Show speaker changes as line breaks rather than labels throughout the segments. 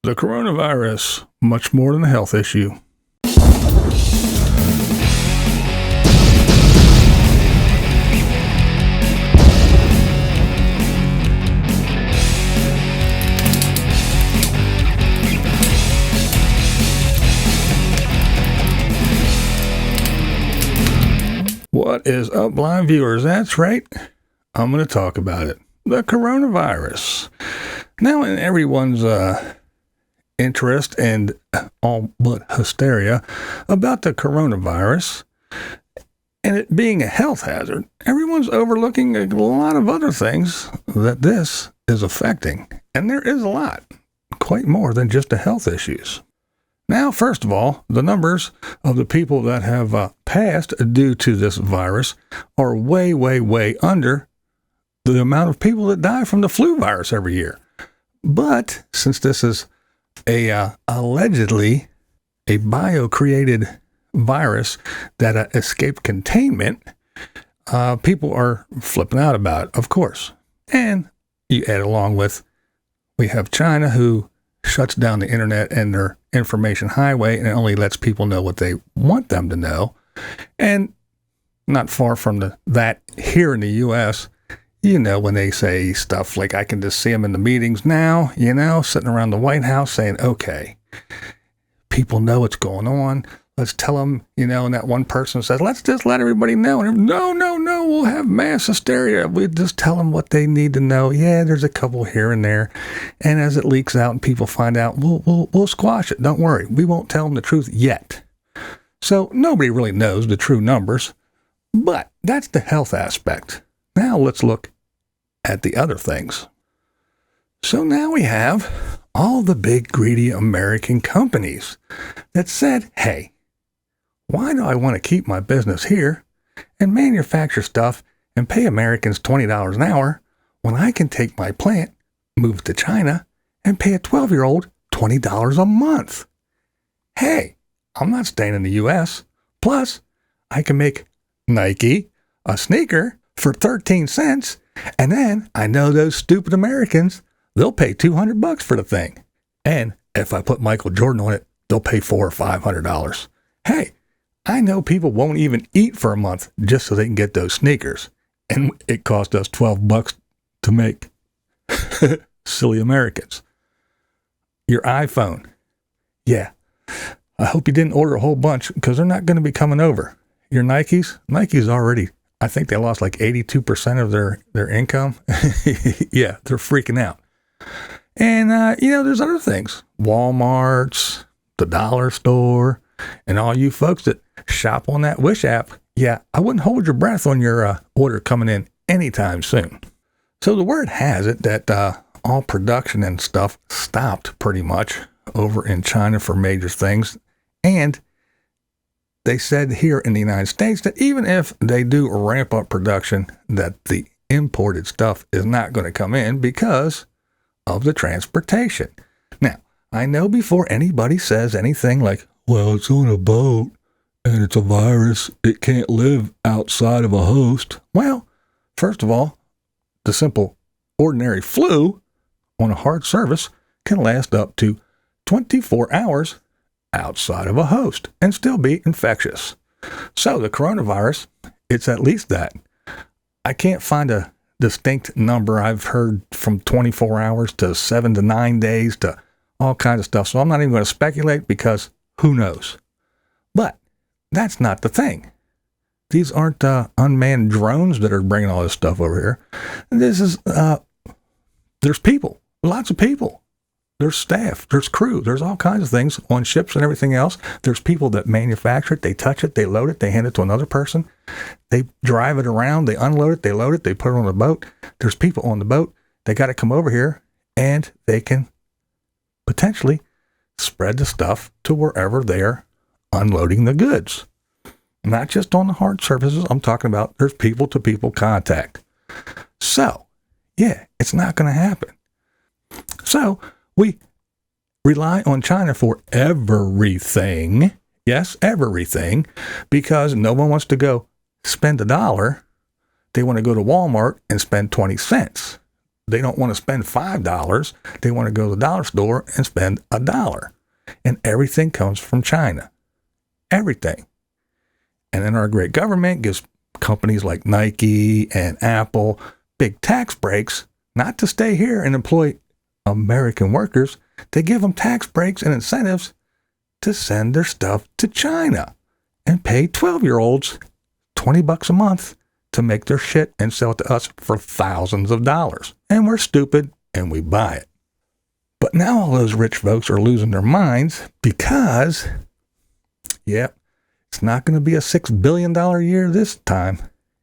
The coronavirus, much more than a health issue. What is up, blind viewers? That's right. I'm going to talk about it. The coronavirus. Now, in everyone's interest and all but hysteria about the coronavirus and it being a health hazard, everyone's overlooking a lot of other things that this is affecting. And there is a lot, quite more than just the health issues. Now, first of all, the numbers of the people that have passed due to this virus are way, way, way under the amount of people that die from the flu virus every year. But since this is allegedly a bio-created virus that escaped containment, people are flipping out about it, of course. And you add along with, we have China who shuts down the internet and their information highway and it only lets people know what they want them to know. And not far from that here in the U.S., you know, when they say stuff like, I can just see them in the meetings now, you know, sitting around the White House saying, okay, people know what's going on. Let's tell them, you know, and that one person says, let's just let everybody know. And no, we'll have mass hysteria. We just tell them what they need to know. Yeah, there's a couple here and there. And as it leaks out and people find out, we'll squash it. Don't worry. We won't tell them the truth yet. So nobody really knows the true numbers, but that's the health aspect. Now let's look at the other things. So now we have all the big greedy American companies that said, hey, why do I want to keep my business here and manufacture stuff and pay Americans $20 an hour when I can take my plant, move it to China, and pay a 12-year-old $20 a month? Hey, I'm not staying in the U.S. Plus, I can make Nike a sneaker for 13 cents, and then I know those stupid Americans, they'll pay $200 for the thing. And if I put Michael Jordan on it, they'll pay $400 or $500. Hey, I know people won't even eat for a month just so they can get those sneakers. And it cost us $12 to make. Silly Americans. Your iPhone. Yeah. I hope you didn't order a whole bunch because they're not going to be coming over. Your Nike's already, I think they lost like 82% of their income. Yeah, they're freaking out. And, you know, there's other things. Walmart's, the dollar store, and all you folks that shop on that Wish app. Yeah, I wouldn't hold your breath on your order coming in anytime soon. So the word has it that all production and stuff stopped pretty much over in China for major things. And they said here in the United States that even if they do ramp up production, that the imported stuff is not going to come in because of the transportation. Now, I know before anybody says anything like, well, it's on a boat and it's a virus, it can't live outside of a host. Well, first of all, the simple ordinary flu on a hard surface can last up to 24 hours outside of a host and still be infectious. So the coronavirus, it's at least that. I can't find a distinct number. I've heard from 24 hours to 7 to 9 days to all kinds of stuff. So I'm not even going to speculate because who knows? But that's not the thing. These aren't unmanned drones that are bringing all this stuff over here. This is, there's people, lots of people. There's staff, there's crew, there's all kinds of things on ships and everything else. There's people that manufacture it, they touch it, they load it, they hand it to another person. They drive it around, they unload it, they load it, they put it on a boat. There's people on the boat. They got to come over here and they can potentially spread the stuff to wherever they're unloading the goods. Not just on the hard surfaces. I'm talking about there's people-to-people contact. So, yeah, it's not going to happen. So, we rely on China for everything. Yes, everything. Because no one wants to go spend $1. They want to go to Walmart and spend 20 cents. they don't want to spend $5. They want to go to the dollar store and spend $1. And everything comes from China. Everything. And then our great government gives companies like Nike and Apple big tax breaks, not to stay here and employ American workers. They give them tax breaks and incentives to send their stuff to China and pay 12-year-olds $20 a month to make their shit and sell it to us for thousands of dollars. And we're stupid and we buy it. But now all those rich folks are losing their minds because, it's not going to be a $6 billion year this time.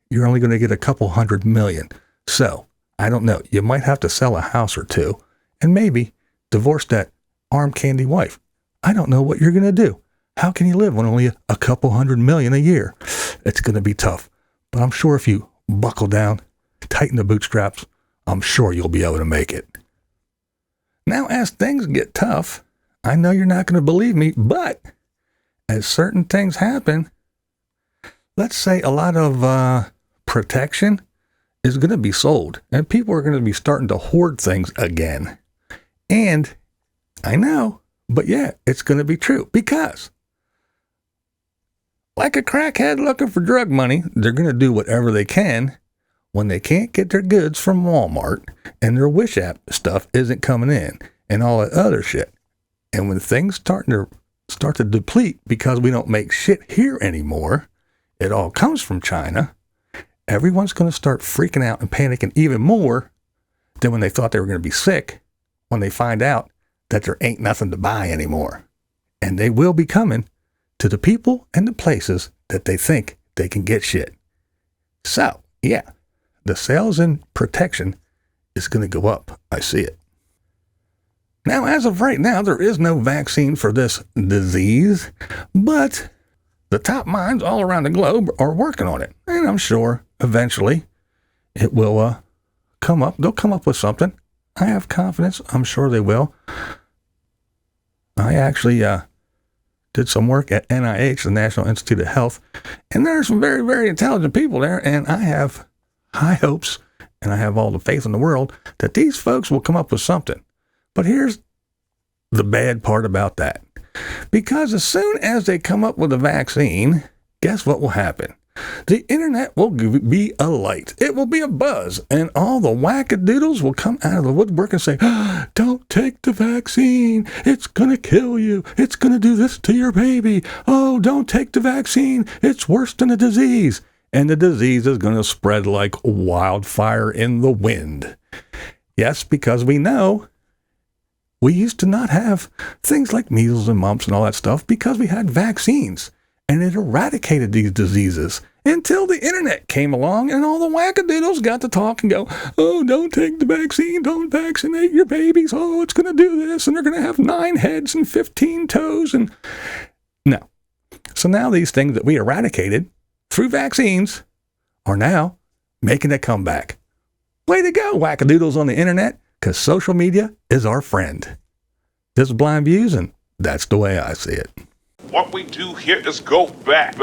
You're only going to get a couple $100 million. So, I don't know. You might have to sell a house or two and maybe divorce that arm candy wife. I don't know what you're going to do. How can you live on only a couple $100 million a year? It's going to be tough. But I'm sure if you buckle down, tighten the bootstraps, I'm sure you'll be able to make it. Now, as things get tough, I know you're not going to believe me, but as certain things happen, let's say a lot of protection is going to be sold, and people are going to be starting to hoard things again. And I know, but it's going to be true because like a crackhead looking for drug money, they're going to do whatever they can when they can't get their goods from Walmart and their Wish app stuff isn't coming in and all that other shit. And when things start to deplete because we don't make shit here anymore, it all comes from China, everyone's going to start freaking out and panicking even more than when they thought they were going to be sick when they find out that there ain't nothing to buy anymore. And they will be coming to the people and the places that they think they can get shit. So, the sales in protection is going to go up. I see it. Now, as of right now, there is no vaccine for this disease, but the top minds all around the globe are working on it. And I'm sure eventually it will come up. They'll come up with something. I have confidence. I'm sure they will. I actually did some work at NIH, the National Institute of Health, and there are some very, very intelligent people there, and I have high hopes, and I have all the faith in the world that these folks will come up with something. But here's the bad part about that. Because as soon as they come up with a vaccine, guess what will happen? The internet will be alight. It will be a buzz, and all the wackadoodles will come out of the woodwork and say, don't take the vaccine. It's going to kill you. It's going to do this to your baby. Oh, don't take the vaccine. It's worse than a disease. And the disease is going to spread like wildfire in the wind. Yes, because we know we used to not have things like measles and mumps and all that stuff because we had vaccines. And it eradicated these diseases until the internet came along and all the wackadoodles got to talk and go, oh, don't take the vaccine, don't vaccinate your babies, oh, it's going to do this, and they're going to have 9 heads and 15 toes, and no. So now these things that we eradicated through vaccines are now making a comeback. Way to go, wackadoodles on the internet, because social media is our friend. This is BlindViews, and that's the way I see it.
What we do here is go back.